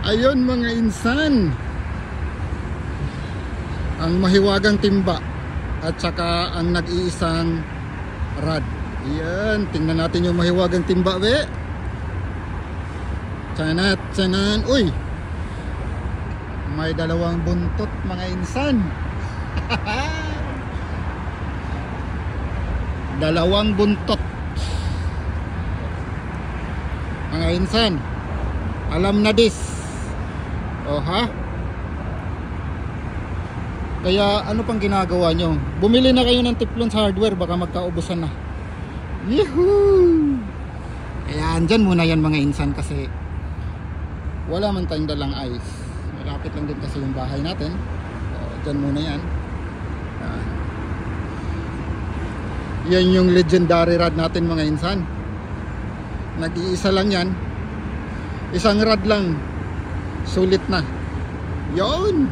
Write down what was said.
Ayun mga insan, ang mahiwagang timba at saka ang nag-iisang rad. Yan, tingnan natin yung mahiwagang timba, be. Tsanat, tsanan. Uy, may dalawang buntot mga insan. Dalawang buntot mga insan. Alam na this. Oh ha? Kaya ano pang ginagawa nyo? Bumili na kayo ng Teflon sa hardware, baka magkaubusan na. Yehoo! Kaya andyan muna yan mga insan, kasi wala man tayong dalang ice. Malapit lang din kasi yung bahay natin. Dyan muna yan. Yan yung legendary rad natin mga insan. Nag-iisa lang yan. Isang rad lang, sulit na. Yon.